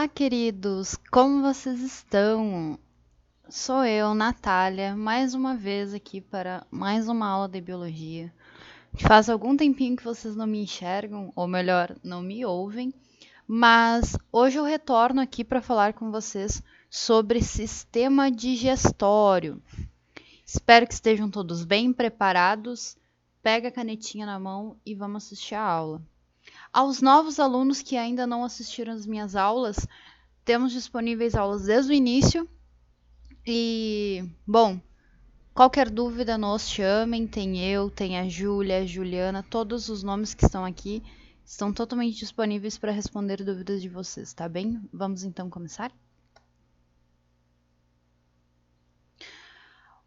Olá, queridos! Como vocês estão? Sou eu, Natália, mais uma vez aqui para mais uma aula de biologia. Faz algum tempinho que vocês não me enxergam, ou melhor, não me ouvem, mas hoje eu retorno aqui para falar com vocês sobre sistema digestório. Espero que estejam todos bem preparados. Pega a canetinha na mão e vamos assistir a aula. Aos novos alunos que ainda não assistiram às minhas aulas, temos disponíveis aulas desde o início. E, bom, qualquer dúvida nos chamem. Tem eu, tem a Júlia, a Juliana, todos os nomes que estão aqui estão totalmente disponíveis para responder dúvidas de vocês, tá bem? Vamos então começar?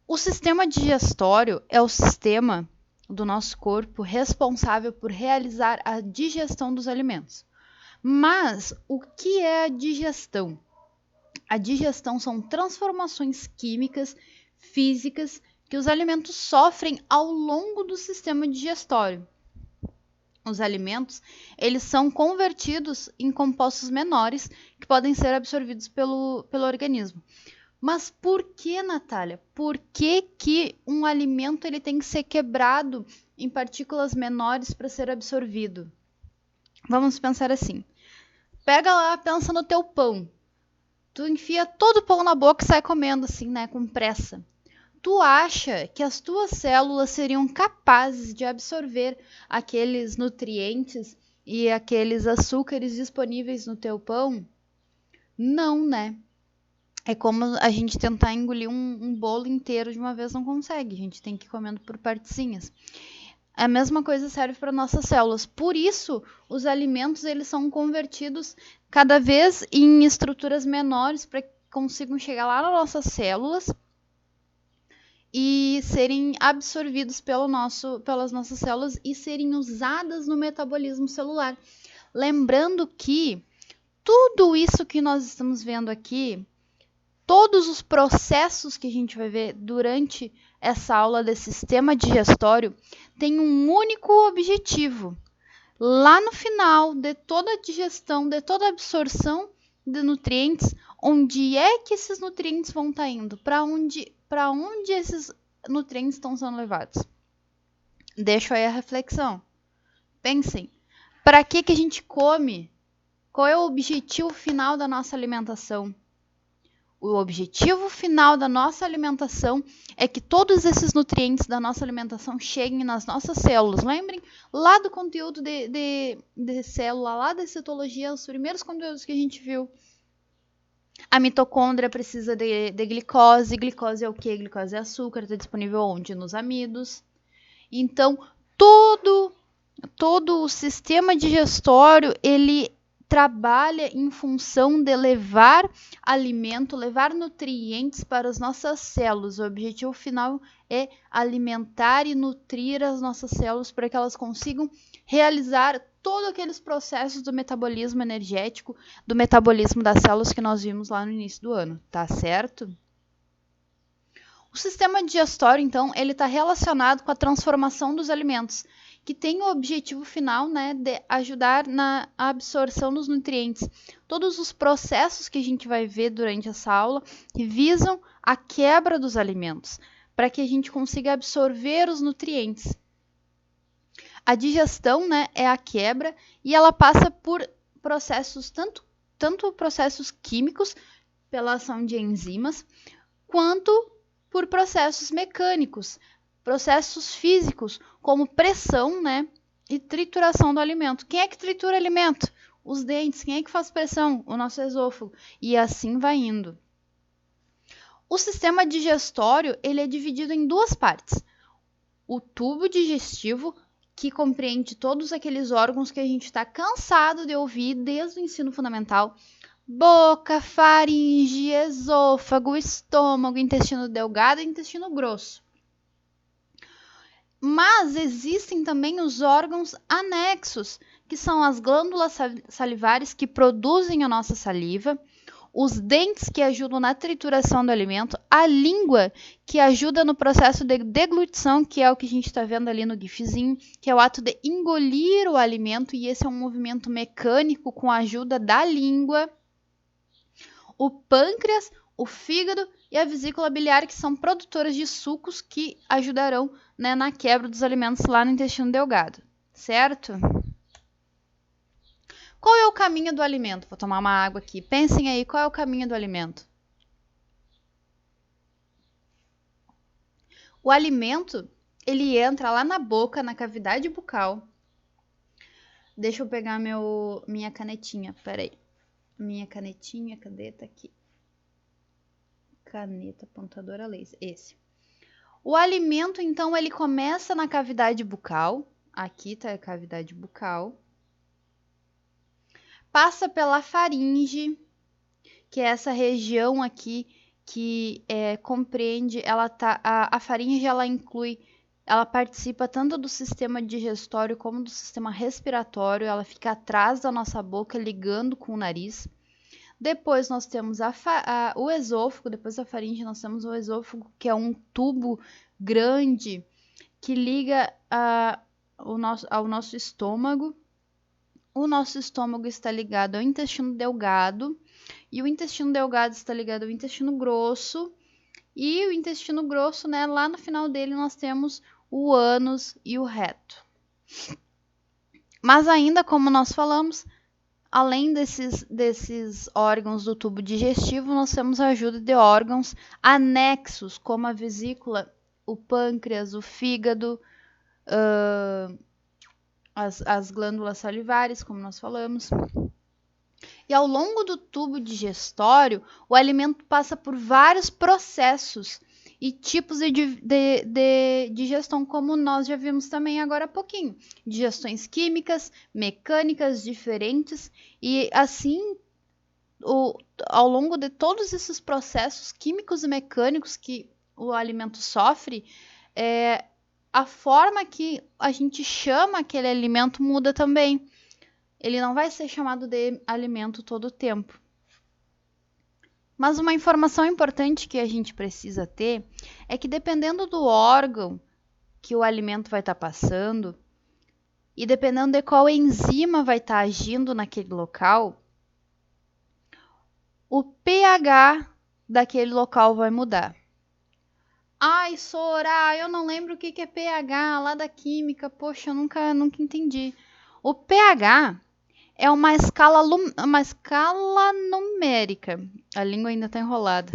O sistema digestório é o sistema do nosso corpo responsável por realizar a digestão dos alimentos. Mas o que é a digestão? A digestão são transformações químicas, físicas, que os alimentos sofrem ao longo do sistema digestório. Os alimentos, eles são convertidos em compostos menores que podem ser absorvidos pelo organismo. Mas por que, Natália? Por que um alimento ele tem que ser quebrado em partículas menores para ser absorvido? Vamos pensar assim. Pega lá, pensa no teu pão. Tu enfia todo o pão na boca e sai comendo assim, né, com pressa. Tu acha que as tuas células seriam capazes de absorver aqueles nutrientes e aqueles açúcares disponíveis no teu pão? Não, né? É como a gente tentar engolir um bolo inteiro de uma vez, não consegue. A gente tem que ir comendo por partezinhas. A mesma coisa serve para nossas células. Por isso, os alimentos eles são convertidos cada vez em estruturas menores para que consigam chegar lá nas nossas células e serem absorvidos pelas nossas células e serem usadas no metabolismo celular. Lembrando que tudo isso que nós estamos vendo aqui, todos os processos que a gente vai ver durante essa aula de sistema digestório tem um único objetivo. Lá no final de toda a digestão, de toda a absorção de nutrientes, onde é que esses nutrientes vão estar indo? Para onde esses nutrientes estão sendo levados? Deixo aí a reflexão. Pensem, para que a gente come? Qual é o objetivo final da nossa alimentação? O objetivo final da nossa alimentação é que todos esses nutrientes da nossa alimentação cheguem nas nossas células. Lembrem lá do conteúdo de célula, lá da citologia, os primeiros conteúdos que a gente viu. A mitocôndria precisa de glicose. Glicose é o quê? Glicose é açúcar, está disponível onde? Nos amidos. Então, todo o sistema digestório, ele trabalha em função de levar alimento, levar nutrientes para as nossas células. O objetivo final é alimentar e nutrir as nossas células para que elas consigam realizar todos aqueles processos do metabolismo energético, do metabolismo das células que nós vimos lá no início do ano, tá certo? O sistema digestório, então, ele está relacionado com a transformação dos alimentos, que tem o objetivo final, né, de ajudar na absorção dos nutrientes. Todos os processos que a gente vai ver durante essa aula visam a quebra dos alimentos, para que a gente consiga absorver os nutrientes. A digestão, né, é a quebra e ela passa por processos, tanto processos químicos, pela ação de enzimas, quanto por processos mecânicos, processos físicos, como pressão, né, e trituração do alimento. Quem é que tritura alimento? Os dentes. Quem é que faz pressão? O nosso esôfago. E assim vai indo. O sistema digestório, ele é dividido em duas partes. O tubo digestivo, que compreende todos aqueles órgãos que a gente está cansado de ouvir desde o ensino fundamental. Boca, faringe, esôfago, estômago, intestino delgado e intestino grosso. Mas existem também os órgãos anexos, que são as glândulas salivares que produzem a nossa saliva, os dentes que ajudam na trituração do alimento, a língua que ajuda no processo de deglutição, que é o que a gente está vendo ali no gifzinho, que é o ato de engolir o alimento, e esse é um movimento mecânico com a ajuda da língua. o pâncreas, o fígado e a vesícula biliar, que são produtoras de sucos que ajudarão, né, na quebra dos alimentos lá no intestino delgado, certo? Qual é o caminho do alimento? Vou tomar uma água aqui. Pensem aí, qual é o caminho do alimento? O alimento, ele entra lá na boca, na cavidade bucal. Deixa eu pegar minha canetinha, peraí. Minha canetinha, cadê? Tá aqui. Caneta apontadora laser, esse. O alimento, então, ele começa na cavidade bucal. Aqui tá a cavidade bucal. Passa pela faringe, que é essa região aqui que compreende, a faringe ela inclui, ela participa tanto do sistema digestório como do sistema respiratório, ela fica atrás da nossa boca, ligando com o nariz. Depois nós temos o esôfago, depois da faringe nós temos o esôfago, que é um tubo grande que liga ao nosso estômago. O nosso estômago está ligado ao intestino delgado, e o intestino delgado está ligado ao intestino grosso, e o intestino grosso, né, lá no final dele nós temos o ânus e o reto. Mas ainda, como nós falamos, além desses órgãos do tubo digestivo, nós temos a ajuda de órgãos anexos, como a vesícula, o pâncreas, o fígado, as glândulas salivares, como nós falamos. E ao longo do tubo digestório, o alimento passa por vários processos e tipos de digestão, como nós já vimos também agora há pouquinho. Digestões químicas, mecânicas diferentes, e assim, ao longo de todos esses processos químicos e mecânicos que o alimento sofre, a forma que a gente chama aquele alimento muda também. Ele não vai ser chamado de alimento todo o tempo. Mas uma informação importante que a gente precisa ter é que, dependendo do órgão que o alimento vai estar passando e dependendo de qual enzima vai estar agindo naquele local, o pH daquele local vai mudar. Ai, Sora, eu não lembro o que é pH lá da química. Poxa, eu nunca entendi. O pH é uma escala numérica. A língua ainda está enrolada.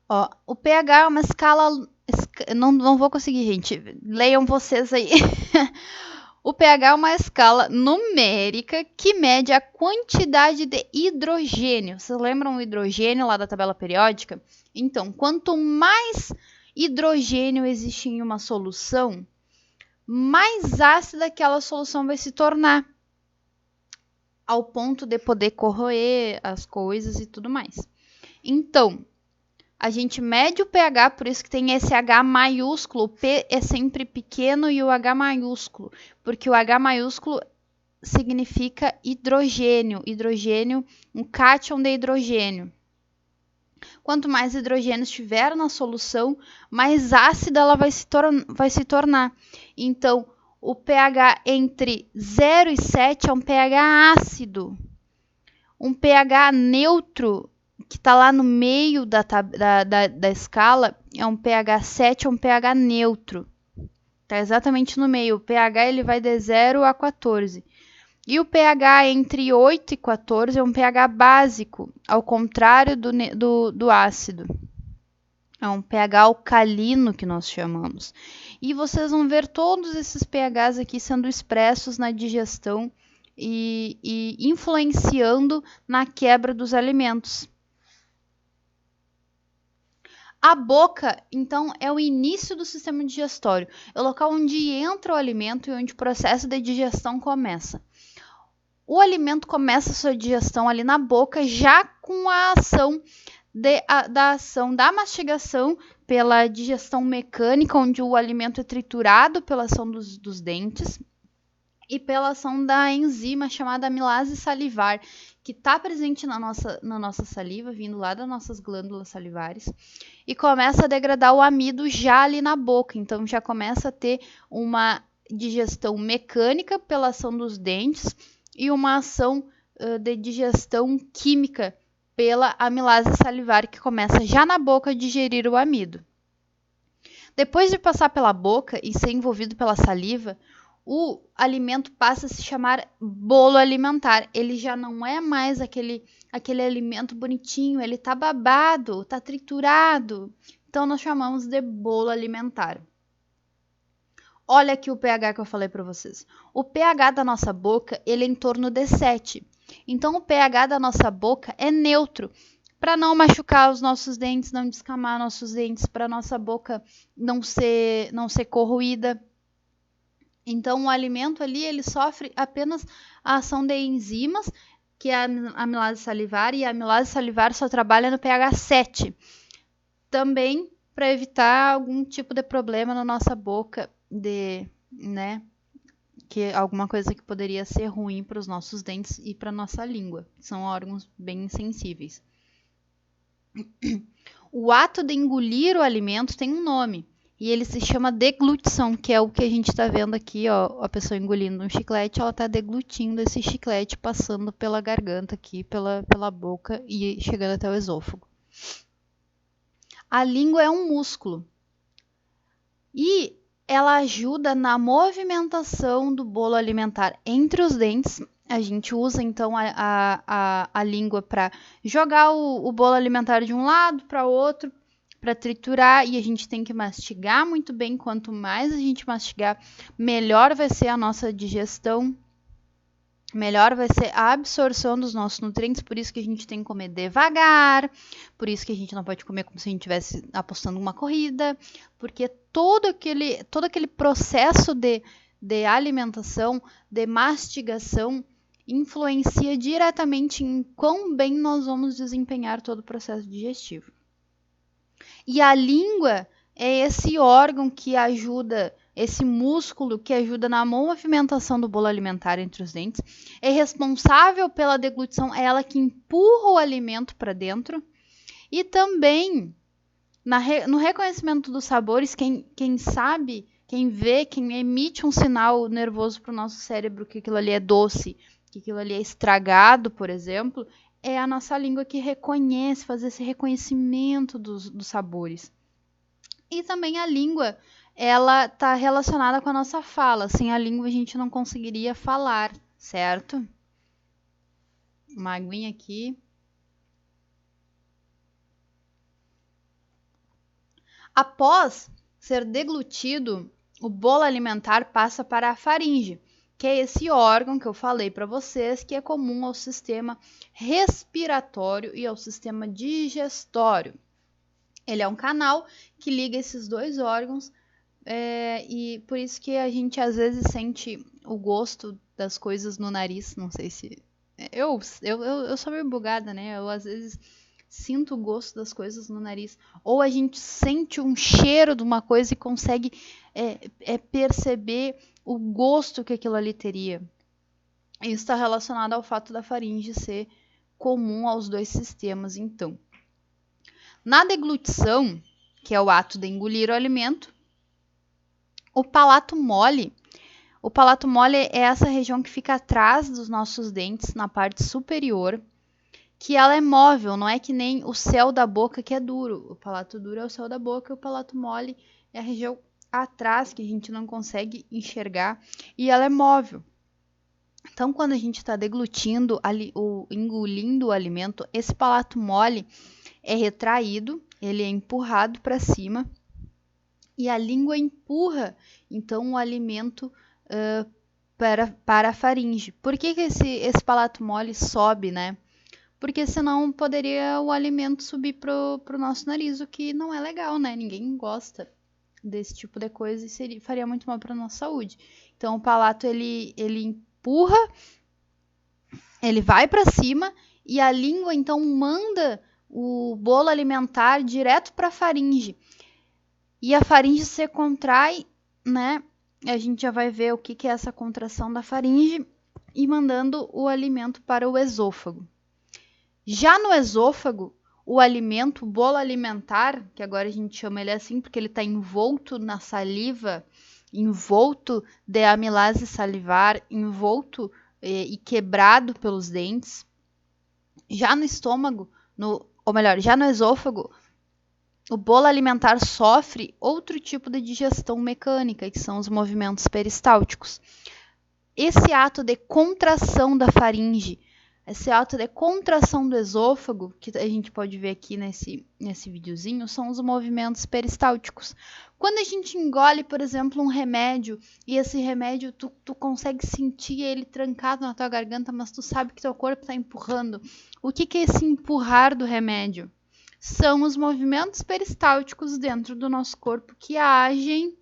Ó, o pH é uma escala... Não vou conseguir, gente. Leiam vocês aí. O pH é uma escala numérica que mede a quantidade de hidrogênio. Vocês lembram o hidrogênio lá da tabela periódica? Então, quanto mais hidrogênio existe em uma solução, mais ácida aquela solução vai se tornar, ao ponto de poder corroer as coisas e tudo mais. Então, a gente mede o pH, por isso que tem esse H maiúsculo. O P é sempre pequeno e o H maiúsculo, porque o H maiúsculo significa hidrogênio. Hidrogênio, um cátion de hidrogênio. Quanto mais hidrogênio estiver na solução, mais ácida ela vai se tornar. Então, o pH entre 0 e 7 é um pH ácido. Um pH neutro, que está lá no meio da escala, é um pH 7, é um pH neutro. Está exatamente no meio. O pH ele vai de 0 a 14. E o pH entre 8 e 14 é um pH básico, ao contrário do ácido. É um pH alcalino que nós chamamos. E vocês vão ver todos esses pHs aqui sendo expressos na digestão e influenciando na quebra dos alimentos. A boca, então, é o início do sistema digestório. É o local onde entra o alimento e onde o processo de digestão começa. O alimento começa a sua digestão ali na boca, já com a ação da mastigação pela digestão mecânica, onde o alimento é triturado pela ação dos dentes, e pela ação da enzima chamada amilase salivar, que está presente na nossa saliva, vindo lá das nossas glândulas salivares, e começa a degradar o amido já ali na boca. Então já começa a ter uma digestão mecânica pela ação dos dentes e uma ação de digestão química pela amilase salivar, que começa já na boca a digerir o amido. Depois de passar pela boca e ser envolvido pela saliva, o alimento passa a se chamar bolo alimentar. Ele já não é mais aquele alimento bonitinho, ele está babado, está triturado. Então, nós chamamos de bolo alimentar. Olha aqui o pH que eu falei para vocês. O pH da nossa boca, ele é em torno de 7. Então, o pH da nossa boca é neutro, para não machucar os nossos dentes, não descamar nossos dentes, para nossa boca não ser corroída. Então, o alimento ali, ele sofre apenas a ação de enzimas, que é a amilase salivar, e a amilase salivar só trabalha no pH 7. Também para evitar algum tipo de problema na nossa boca, que alguma coisa que poderia ser ruim para os nossos dentes e para nossa língua. São órgãos bem sensíveis. O ato de engolir o alimento tem um nome, e ele se chama deglutição, que é o que a gente está vendo aqui, ó, a pessoa engolindo um chiclete, ela está deglutindo esse chiclete, passando pela garganta aqui, pela boca e chegando até o esôfago. A língua é um músculo e ela ajuda na movimentação do bolo alimentar entre os dentes. A gente usa então a língua para jogar o bolo alimentar de um lado para o outro, para triturar, e a gente tem que mastigar muito bem. Quanto mais a gente mastigar, melhor vai ser a nossa digestão, melhor vai ser a absorção dos nossos nutrientes. Por isso que a gente tem que comer devagar, por isso que a gente não pode comer como se a gente estivesse apostando uma corrida, porque todo aquele processo de alimentação, de mastigação, influencia diretamente em quão bem nós vamos desempenhar todo o processo digestivo. E a língua é esse órgão que ajuda, esse músculo que ajuda na movimentação do bolo alimentar entre os dentes, é responsável pela deglutição, é ela que empurra o alimento para dentro, e também no reconhecimento dos sabores, quem sabe, quem vê, quem emite um sinal nervoso para o nosso cérebro que aquilo ali é doce, que aquilo ali é estragado, por exemplo, é a nossa língua que reconhece, faz esse reconhecimento dos sabores. E também a língua, ela está relacionada com a nossa fala. Sem a língua a gente não conseguiria falar, certo? Uma aguinha aqui. Após ser deglutido, o bolo alimentar passa para a faringe, que é esse órgão que eu falei para vocês, que é comum ao sistema respiratório e ao sistema digestório. Ele é um canal que liga esses dois órgãos, e por isso que a gente às vezes sente o gosto das coisas no nariz. Não sei se... Eu sou meio bugada, né? Eu às vezes sinto o gosto das coisas no nariz. Ou a gente sente um cheiro de uma coisa e consegue perceber o gosto que aquilo ali teria. Isso está relacionado ao fato da faringe ser comum aos dois sistemas, então. Na deglutição, que é o ato de engolir o alimento, o palato mole é essa região que fica atrás dos nossos dentes, na parte superior, que ela é móvel, não é que nem o céu da boca que é duro. O palato duro é o céu da boca, e o palato mole é a região atrás que a gente não consegue enxergar, e ela é móvel. Então, quando a gente está deglutindo, engolindo o alimento, esse palato mole é retraído, ele é empurrado para cima, e a língua empurra, então, o alimento para a faringe. Por que esse palato mole sobe, né? Porque senão poderia o alimento subir pro nosso nariz, o que não é legal, né? Ninguém gosta desse tipo de coisa e faria muito mal para nossa saúde. Então, o palato, ele empurra, ele vai para cima, e a língua, então, manda o bolo alimentar direto para a faringe. E a faringe se contrai, né? A gente já vai ver o que é essa contração da faringe, e mandando o alimento para o esôfago. Já no esôfago, o alimento, o bolo alimentar, que agora a gente chama ele assim porque ele está envolto na saliva, envolto de amilase salivar, envolto e quebrado pelos dentes. Já no estômago, ou melhor, já no esôfago, o bolo alimentar sofre outro tipo de digestão mecânica, que são os movimentos peristálticos. Esse ato de contração da faringe, esse ato de contração do esôfago, que a gente pode ver aqui nesse videozinho, são os movimentos peristálticos. Quando a gente engole, por exemplo, um remédio, e esse remédio tu consegue sentir ele trancado na tua garganta, mas tu sabe que teu corpo está empurrando. O que é esse empurrar do remédio? São os movimentos peristálticos dentro do nosso corpo que agem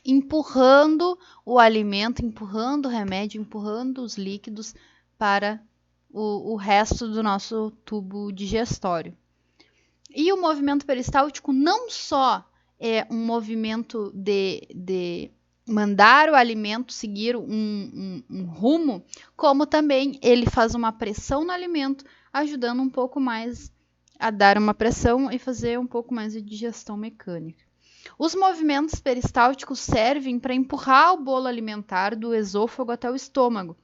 empurrando o alimento, empurrando o remédio, empurrando os líquidos para o resto do nosso tubo digestório. E o movimento peristáltico não só é um movimento de mandar o alimento seguir um rumo, como também ele faz uma pressão no alimento, ajudando um pouco mais a dar uma pressão e fazer um pouco mais de digestão mecânica. Os movimentos peristálticos servem para empurrar o bolo alimentar do esôfago até o estômago.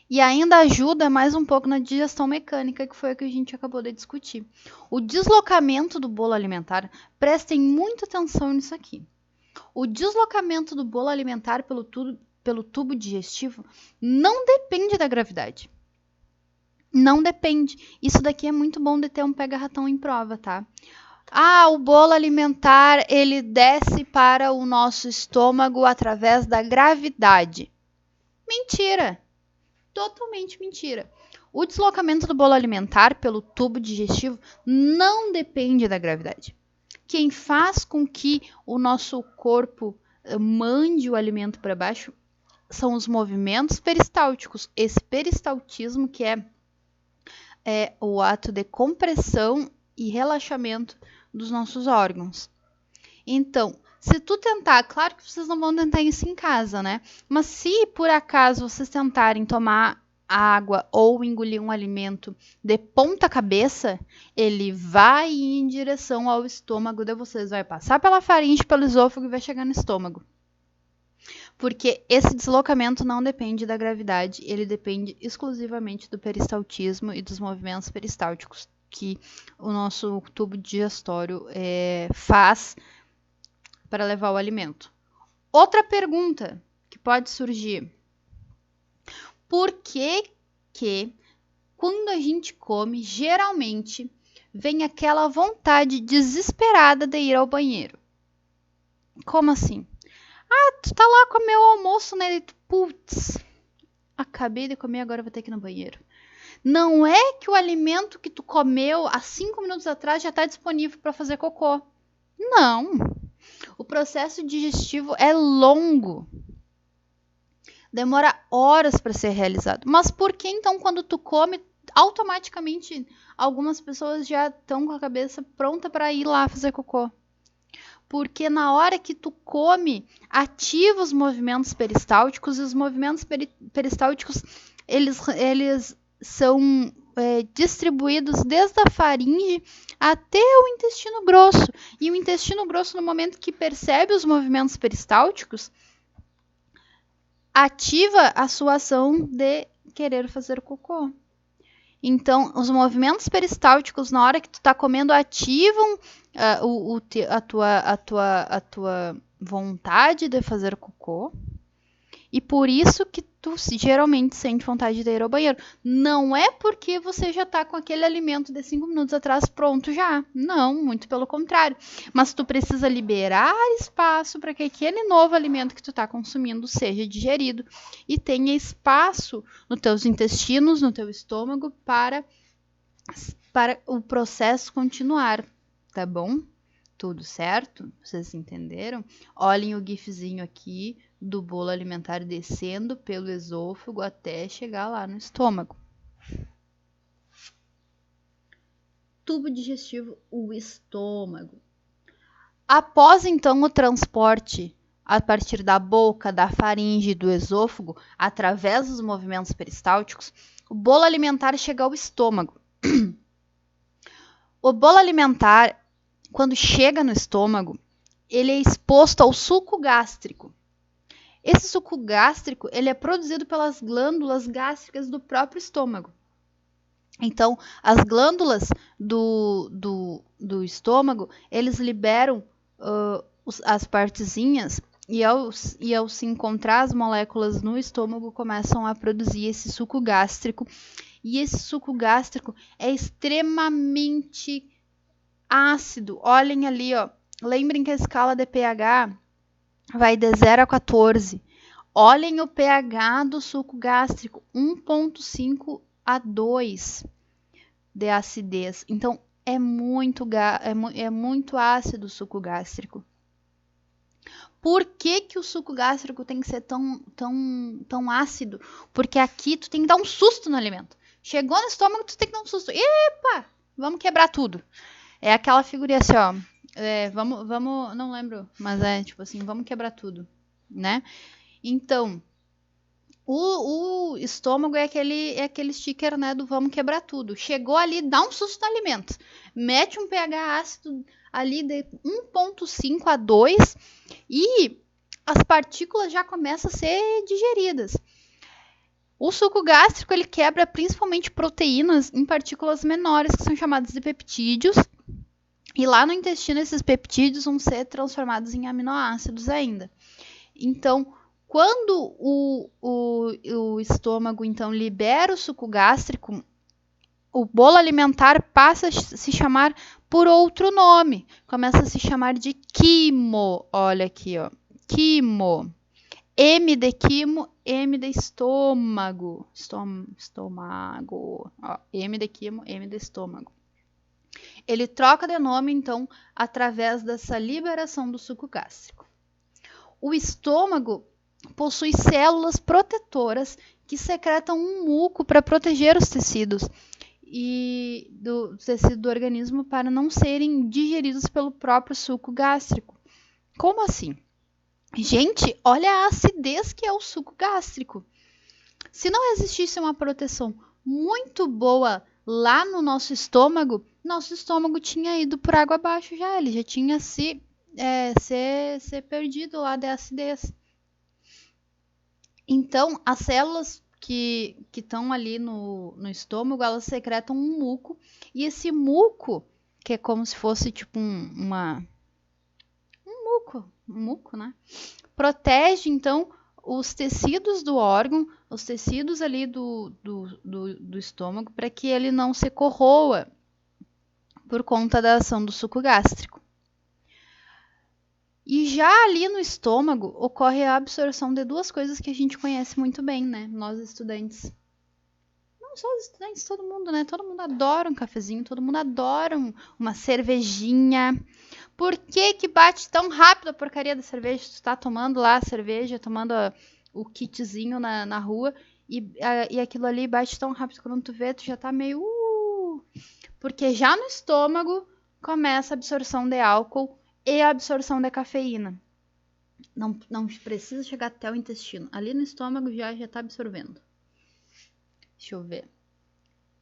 E ainda ajuda mais um pouco na digestão mecânica, que foi o que a gente acabou de discutir. O deslocamento do bolo alimentar, prestem muita atenção nisso aqui. O deslocamento do bolo alimentar pelo tubo digestivo não depende da gravidade. Não depende. Isso daqui é muito bom de ter um pega-ratão em prova, tá? O bolo alimentar, ele desce para o nosso estômago através da gravidade. Mentira! Totalmente mentira. O deslocamento do bolo alimentar pelo tubo digestivo não depende da gravidade. Quem faz com que o nosso corpo mande o alimento para baixo são os movimentos peristálticos. Esse peristaltismo que é o ato de compressão e relaxamento dos nossos órgãos. Então, se tu tentar, claro que vocês não vão tentar isso em casa, né? Mas se por acaso vocês tentarem tomar água ou engolir um alimento de ponta cabeça, ele vai ir em direção ao estômago de vocês, vai passar pela faringe, pelo esôfago e vai chegar no estômago. Porque esse deslocamento não depende da gravidade, ele depende exclusivamente do peristaltismo e dos movimentos peristálticos que o nosso tubo digestório faz para levar o alimento. Outra pergunta que pode surgir: por que quando a gente come, geralmente vem aquela vontade desesperada de ir ao banheiro? Como assim? Tu tá lá comeu o almoço, né? Putz, acabei de comer, agora vou ter que ir no banheiro. Não é que o alimento que tu comeu há 5 minutos atrás já está disponível para fazer cocô. Não. O processo digestivo é longo. Demora horas para ser realizado. Mas por que então quando tu come, automaticamente algumas pessoas já estão com a cabeça pronta para ir lá fazer cocô? Porque na hora que tu come, ativa os movimentos peristálticos, e os movimentos peristálticos, eles são distribuídos desde a faringe até o intestino grosso. E o intestino grosso, no momento que percebe os movimentos peristálticos, ativa a sua ação de querer fazer cocô. Então, os movimentos peristálticos, na hora que tu tá comendo, ativam a tua vontade de fazer cocô. E por isso que tu geralmente sente vontade de ir ao banheiro. Não é porque você já tá com aquele alimento de 5 minutos atrás pronto já. Não, muito pelo contrário. Mas tu precisa liberar espaço para que aquele novo alimento que tu tá consumindo seja digerido e tenha espaço nos teus intestinos, no teu estômago para o processo continuar, tá bom? Tudo certo? Vocês entenderam? Olhem o gifzinho aqui do bolo alimentar descendo pelo esôfago até chegar lá no estômago. Tubo digestivo, o estômago. Após então o transporte a partir da boca, da faringe e do esôfago, através dos movimentos peristálticos, o bolo alimentar chega ao estômago. O bolo alimentar, quando chega no estômago, ele é exposto ao suco gástrico. Esse suco gástrico ele é produzido pelas glândulas gástricas do próprio estômago. Então, as glândulas do estômago, eles liberam as partezinhas e ao se encontrar as moléculas no estômago, começam a produzir esse suco gástrico. E esse suco gástrico é extremamente ácido. Olhem ali, ó. Lembrem que a escala de pH vai de 0 a 14. Olhem o pH do suco gástrico, 1,5 a 2 de acidez. Então, é muito ácido o suco gástrico. Por que o suco gástrico tem que ser tão ácido? Porque aqui tu tem que dar um susto no alimento. Chegou no estômago, tu tem que dar um susto. Epa! Vamos quebrar tudo. É aquela figurinha assim, ó. Vamos, não lembro, mas é tipo assim, vamos quebrar tudo, né? Então, o estômago é aquele sticker, né, do vamos quebrar tudo. Chegou ali, dá um susto no alimento. Mete um pH ácido ali de 1,5 a 2 e as partículas já começam a ser digeridas. O suco gástrico, ele quebra principalmente proteínas em partículas menores, que são chamadas de peptídeos. E lá no intestino, esses peptídeos vão ser transformados em aminoácidos ainda. Então, quando o estômago, então, libera o suco gástrico, o bolo alimentar passa a se chamar por outro nome. Começa a se chamar de quimo. Olha aqui, ó. Quimo. M de quimo, M de estômago. Estômago. Ó, M de quimo, M de estômago. Ele troca de nome, então, através dessa liberação do suco gástrico. O estômago possui células protetoras que secretam um muco para proteger os tecidos e do tecido do organismo para não serem digeridos pelo próprio suco gástrico. Como assim? Gente, olha a acidez que é o suco gástrico. Se não existisse uma proteção muito boa lá no nosso estômago tinha ido por água abaixo já, ele já tinha se perdido lá de acidez. Então, as células que estão ali no estômago, elas secretam um muco, e esse muco, que é como se fosse tipo um muco, né? Protege, então, os tecidos do órgão, os tecidos ali do estômago, para que ele não se corroa por conta da ação do suco gástrico. E já ali no estômago ocorre a absorção de duas coisas que a gente conhece muito bem, né? Nós estudantes. Não só os estudantes, todo mundo, né? Todo mundo adora um cafezinho, todo mundo adora uma cervejinha. Por que bate tão rápido a porcaria da cerveja? Tu tá tomando lá a cerveja, tomando o kitzinho na rua e aquilo ali bate tão rápido quando tu vê, tu já tá meio... Porque já no estômago começa a absorção de álcool e a absorção da cafeína. Não precisa chegar até o intestino. Ali no estômago já está absorvendo. Deixa eu ver.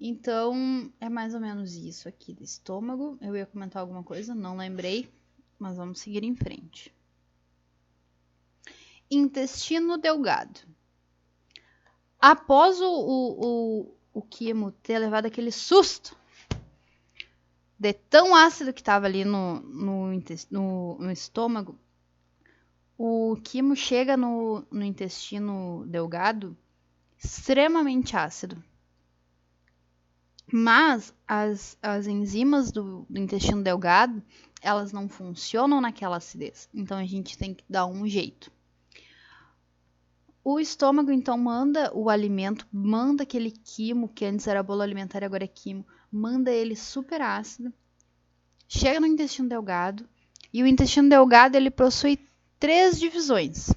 Então, é mais ou menos isso aqui do estômago. Eu ia comentar alguma coisa, não lembrei, mas vamos seguir em frente. Intestino delgado. Após o quimo ter levado aquele susto de tão ácido que estava ali no estômago, o quimo chega no intestino delgado extremamente ácido. Mas as enzimas do intestino delgado, elas não funcionam naquela acidez. Então a gente tem que dar um jeito. O estômago, então, manda o alimento, manda aquele quimo, que antes era bolo alimentar e agora é quimo, manda ele super ácido, chega no intestino delgado, e o intestino delgado ele possui 3 divisões,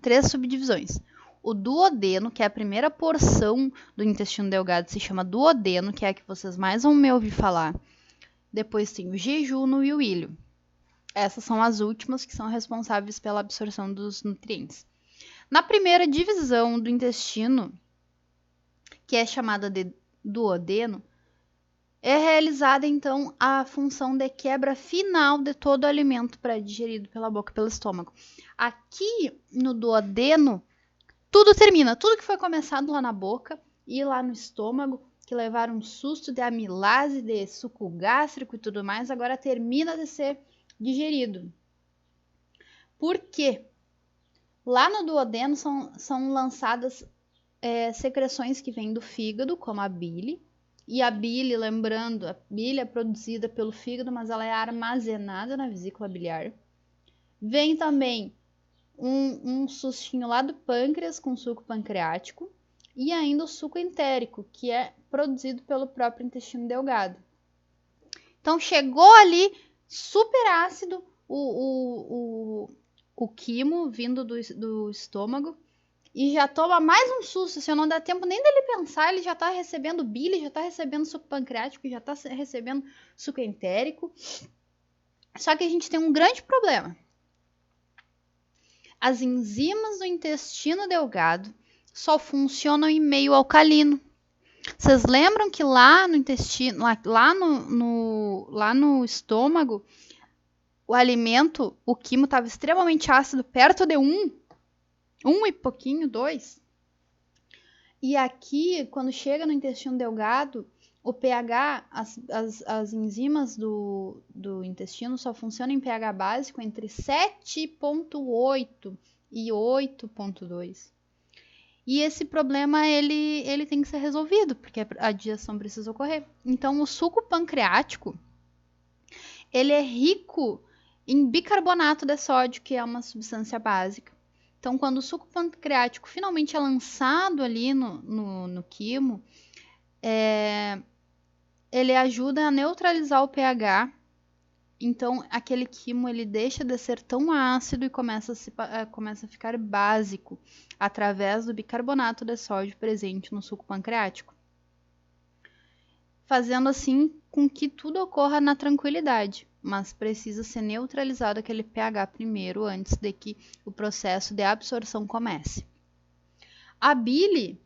3 subdivisões. O duodeno, que é a primeira porção do intestino delgado, se chama duodeno, que é a que vocês mais vão me ouvir falar. Depois tem o jejuno e o ilho. Essas são as últimas que são responsáveis pela absorção dos nutrientes. Na primeira divisão do intestino, que é chamada de duodeno, é realizada então a função de quebra final de todo o alimento pré-digerido pela boca e pelo estômago. Aqui no duodeno, tudo termina, tudo que foi começado lá na boca e lá no estômago que levaram um susto de amilase, de suco gástrico e tudo mais, agora termina de ser digerido. Por quê? Lá no duodeno são lançadas secreções que vêm do fígado, como a bile. E a bile, lembrando, a bile é produzida pelo fígado, mas ela é armazenada na vesícula biliar. Vem também um sustinho lá do pâncreas com suco pancreático. E ainda o suco entérico, que é produzido pelo próprio intestino delgado. Então, chegou ali super ácido o quimo vindo do estômago e já toma mais um susto. Se não dá tempo nem dele pensar, ele já está recebendo bile, já está recebendo suco pancreático, já está recebendo suco entérico. Só que a gente tem um grande problema. As enzimas do intestino delgado só funcionam em meio alcalino. Vocês lembram que lá no intestino, lá no estômago, o alimento, o quimo estava extremamente ácido, perto de 1 e pouquinho, 2. E aqui, quando chega no intestino delgado, o pH, as enzimas do intestino só funcionam em pH básico entre 7,8 e 8,2. E esse problema, ele tem que ser resolvido, porque a digestão precisa ocorrer. Então, o suco pancreático, ele é rico em bicarbonato de sódio, que é uma substância básica. Então, quando o suco pancreático finalmente é lançado ali no quimo, ele ajuda a neutralizar o pH. Então, aquele quimo ele deixa de ser tão ácido e começa a ficar básico através do bicarbonato de sódio presente no suco pancreático, fazendo assim com que tudo ocorra na tranquilidade, mas precisa ser neutralizado aquele pH primeiro antes de que o processo de absorção comece. A bile,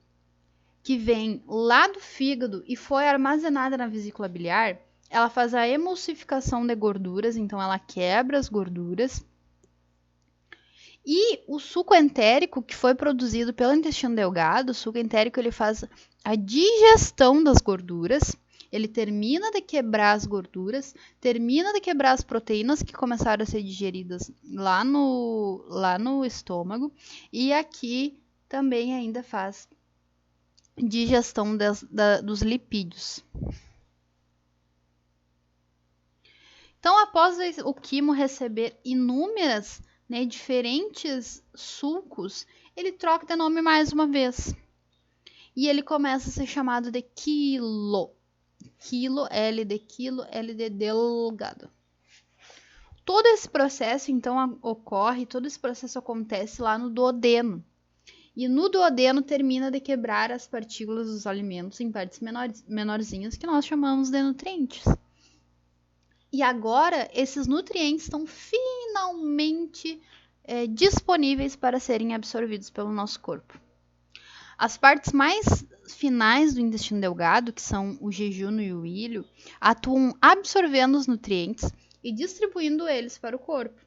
que vem lá do fígado e foi armazenada na vesícula biliar, ela faz a emulsificação de gorduras, então ela quebra as gorduras. E o suco entérico, que foi produzido pelo intestino delgado, o suco entérico ele faz a digestão das gorduras, ele termina de quebrar as gorduras, termina de quebrar as proteínas que começaram a ser digeridas lá no estômago, e aqui também ainda faz digestão dos lipídios. Então, após o quimo receber inúmeras, diferentes sucos, ele troca de nome mais uma vez. E ele começa a ser chamado de quilo. Quilo, L de quilo, L de delgado. Todo esse processo, então, ocorre, todo esse processo acontece lá no duodeno. E no duodeno termina de quebrar as partículas dos alimentos em partes menorzinhas, que nós chamamos de nutrientes. E agora, esses nutrientes estão finalmente disponíveis para serem absorvidos pelo nosso corpo. As partes mais finais do intestino delgado, que são o jejum e o ilho, atuam absorvendo os nutrientes e distribuindo eles para o corpo.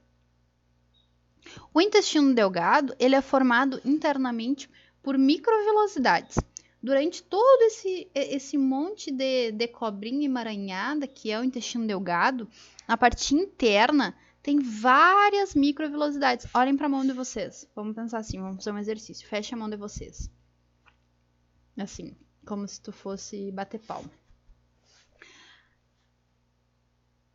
O intestino delgado ele é formado internamente por microvilosidades. Durante todo esse monte de cobrinha emaranhada, que é o intestino delgado, na parte interna tem várias microvilosidades. Olhem para a mão de vocês. Vamos pensar assim, vamos fazer um exercício. Feche a mão de vocês. Assim, como se tu fosse bater palma.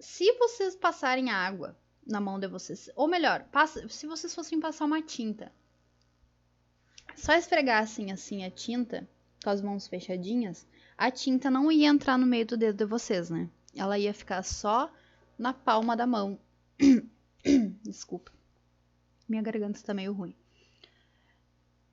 Se vocês passarem água na mão de vocês, ou melhor, se vocês fossem passar uma tinta, só esfregassem assim a tinta, com as mãos fechadinhas, a tinta não ia entrar no meio do dedo de vocês, né? Ela ia ficar só na palma da mão. Desculpa. Minha garganta está meio ruim.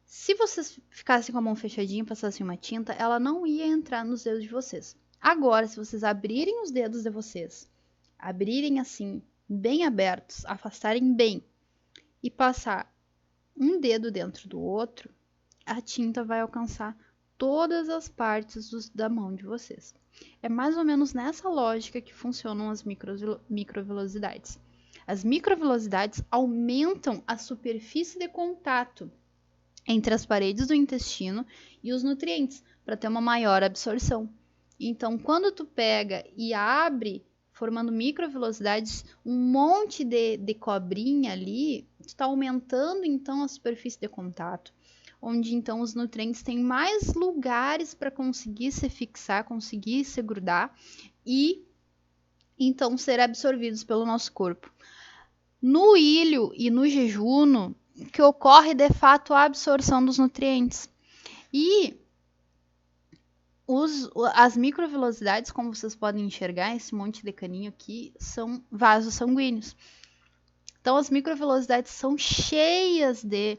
Se vocês ficassem com a mão fechadinha e passassem uma tinta, ela não ia entrar nos dedos de vocês. Agora, se vocês abrirem os dedos de vocês, abrirem assim, bem abertos, afastarem bem e passar um dedo dentro do outro, a tinta vai alcançar todas as partes da mão de vocês. É mais ou menos nessa lógica que funcionam as microvilosidades. As microvilosidades aumentam a superfície de contato entre as paredes do intestino e os nutrientes, para ter uma maior absorção. Então, quando tu pega e abre, formando microvelocidades, um monte de cobrinha ali, tu está aumentando então a superfície de contato, onde então os nutrientes têm mais lugares para conseguir se fixar, conseguir se grudar e então ser absorvidos pelo nosso corpo. No ilho e no jejum, que ocorre de fato a absorção dos nutrientes. E as microvelocidades, como vocês podem enxergar, esse monte de caninho aqui, são vasos sanguíneos. Então, as microvelocidades são cheias de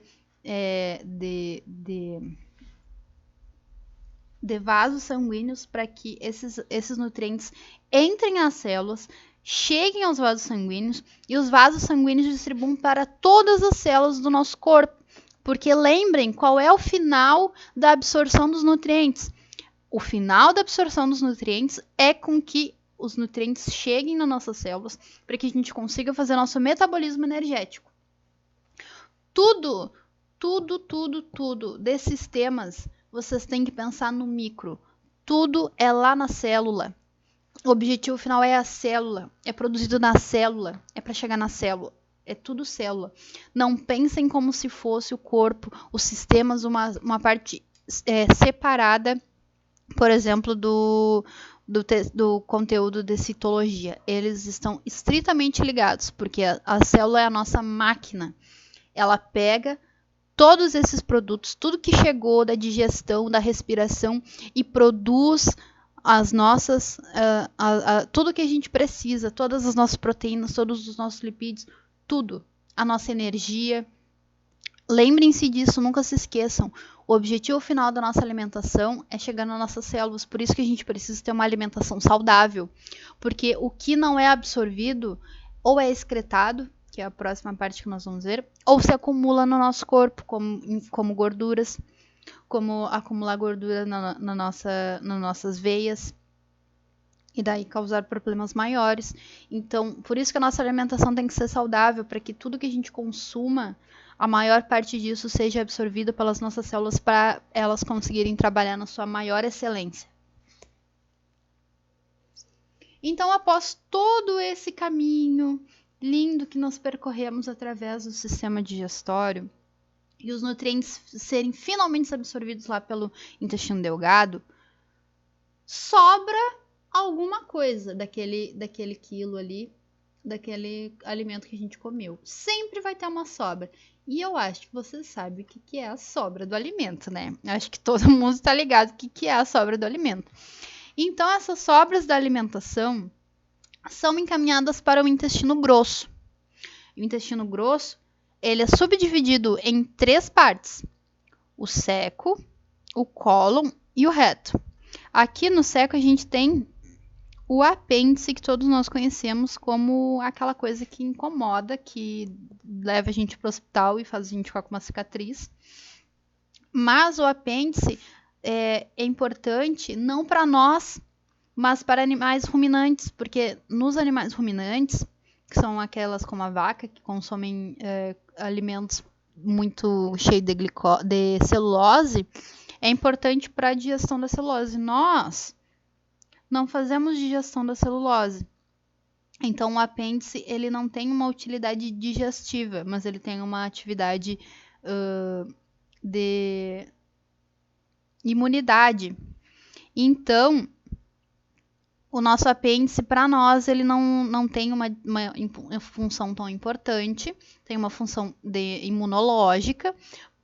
vasos sanguíneos para que esses nutrientes entrem nas células, cheguem aos vasos sanguíneos e os vasos sanguíneos distribuam para todas as células do nosso corpo. Porque lembrem, qual é o final da absorção dos nutrientes? O final da absorção dos nutrientes é com que os nutrientes cheguem nas nossas células para que a gente consiga fazer nosso metabolismo energético. Tudo desses sistemas, vocês têm que pensar no micro. Tudo é lá na célula. O objetivo final é a célula. É produzido na célula. É para chegar na célula. É tudo célula. Não pensem como se fosse o corpo, os sistemas, uma parte separada, por exemplo, do conteúdo de citologia. Eles estão estritamente ligados, porque a célula é a nossa máquina. Ela pega todos esses produtos, tudo que chegou da digestão, da respiração e produz as nossas, tudo que a gente precisa, todas as nossas proteínas, todos os nossos lipídios, tudo, a nossa energia. Lembrem-se disso, nunca se esqueçam. O objetivo final da nossa alimentação é chegar nas nossas células, por isso que a gente precisa ter uma alimentação saudável, porque o que não é absorvido ou é excretado, que é a próxima parte que nós vamos ver, ou se acumula no nosso corpo, como gorduras, como acumular gordura nas nossas veias, e daí causar problemas maiores. Então, por isso que a nossa alimentação tem que ser saudável, para que tudo que a gente consuma, a maior parte disso seja absorvido pelas nossas células, para elas conseguirem trabalhar na sua maior excelência. Então, após todo esse caminho lindo que nós percorremos através do sistema digestório e os nutrientes serem finalmente absorvidos lá pelo intestino delgado, sobra alguma coisa daquele quilo ali, daquele alimento que a gente comeu. Sempre vai ter uma sobra. E eu acho que você sabe o que é a sobra do alimento, né? Acho que todo mundo está ligado o que é a sobra do alimento. Então, essas sobras da alimentação são encaminhadas para o intestino grosso. O intestino grosso, ele é subdividido em 3 partes: o seco, o cólon e o reto. Aqui no seco a gente tem o apêndice, que todos nós conhecemos como aquela coisa que incomoda, que leva a gente para o hospital e faz a gente ficar com uma cicatriz. Mas o apêndice é importante não para nós, mas para animais ruminantes, porque nos animais ruminantes, que são aquelas como a vaca, que consomem alimentos muito cheios de celulose, é importante para a digestão da celulose. Nós não fazemos digestão da celulose. Então, o apêndice ele não tem uma utilidade digestiva, mas ele tem uma atividade de imunidade. Então, o nosso apêndice, para nós, ele não tem uma função tão importante, tem uma função imunológica,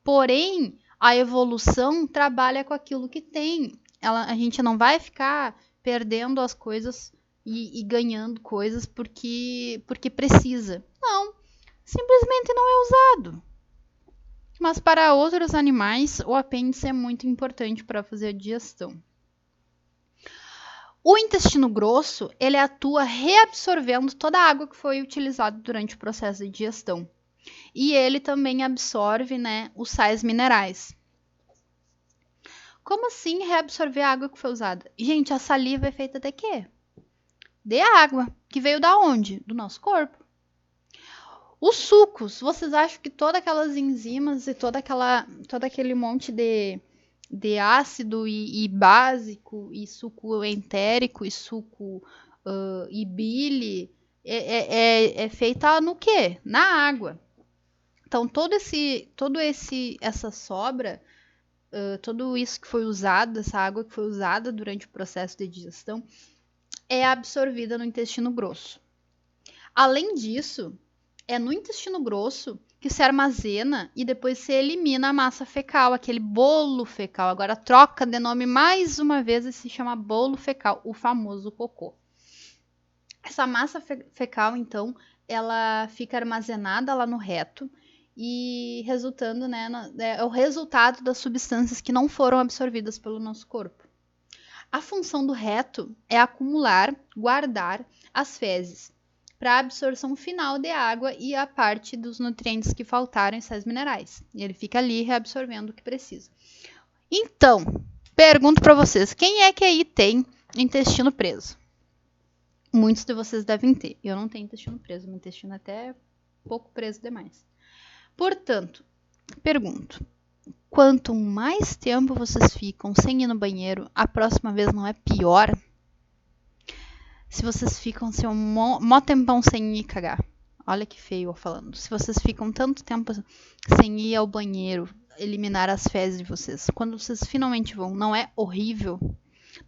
porém, a evolução trabalha com aquilo que tem. A gente não vai ficar perdendo as coisas e ganhando coisas porque precisa. Não, simplesmente não é usado. Mas para outros animais, o apêndice é muito importante para fazer a digestão. O intestino grosso, ele atua reabsorvendo toda a água que foi utilizada durante o processo de digestão. E ele também absorve, né, os sais minerais. Como assim reabsorver a água que foi usada? Gente, a saliva é feita de quê? De água, que veio da onde? Do nosso corpo. Os sucos, vocês acham que todas aquelas enzimas e todo aquele monte de de ácido e básico, e suco entérico, e suco e bile, é feita no quê? Na água. Então, essa sobra, tudo isso que foi usado, essa água que foi usada durante o processo de digestão, é absorvida no intestino grosso. Além disso, é no intestino grosso que se armazena e depois se elimina a massa fecal, aquele bolo fecal. Agora troca de nome mais uma vez e se chama bolo fecal, o famoso cocô. Essa massa fecal, então, ela fica armazenada lá no reto e resultando, né, é o resultado das substâncias que não foram absorvidas pelo nosso corpo. A função do reto é acumular, guardar as fezes para a absorção final de água e a parte dos nutrientes que faltaram e sais minerais. E ele fica ali reabsorvendo o que precisa. Então, pergunto para vocês, quem é que aí tem intestino preso? Muitos de vocês devem ter. Eu não tenho intestino preso, meu intestino é até pouco preso demais. Portanto, pergunto, quanto mais tempo vocês ficam sem ir no banheiro, a próxima vez não é pior? Se vocês ficam assim, mó tempão sem ir cagar. Olha que feio eu falando. Se vocês ficam tanto tempo sem ir ao banheiro, eliminar as fezes de vocês, quando vocês finalmente vão, não é horrível?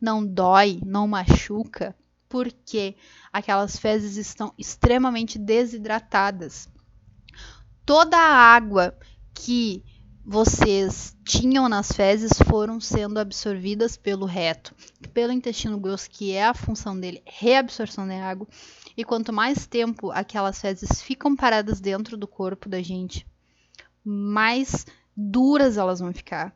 Não dói, não machuca? Porque aquelas fezes estão extremamente desidratadas. Toda a água que vocês tinham nas fezes foram sendo absorvidas pelo reto, pelo intestino grosso, que é a função dele, reabsorção de água. E quanto mais tempo aquelas fezes ficam paradas dentro do corpo da gente, mais duras elas vão ficar,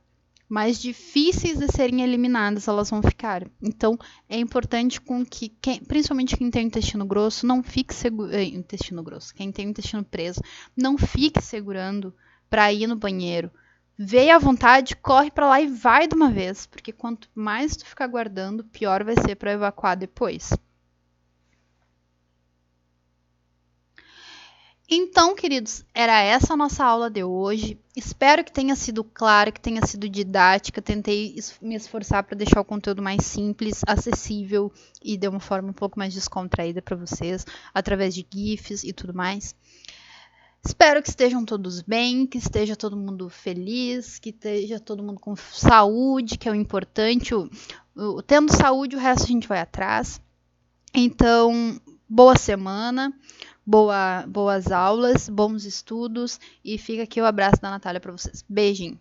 mais difíceis de serem eliminadas elas vão ficar. Então, é importante que principalmente quem tem intestino grosso, não fique intestino grosso, quem tem intestino preso, não fique segurando para ir no banheiro. Veio à vontade, corre para lá e vai de uma vez, porque quanto mais tu ficar guardando, pior vai ser para evacuar depois. Então, queridos, era essa a nossa aula de hoje. Espero que tenha sido clara, que tenha sido didática. Tentei me esforçar para deixar o conteúdo mais simples, acessível e de uma forma um pouco mais descontraída para vocês, através de GIFs e tudo mais. Espero que estejam todos bem, que esteja todo mundo feliz, que esteja todo mundo com saúde, que é o importante. Tendo saúde, o resto a gente vai atrás. Então, boa semana. Boas aulas, bons estudos e fica aqui o abraço da Natália para vocês. Beijinho!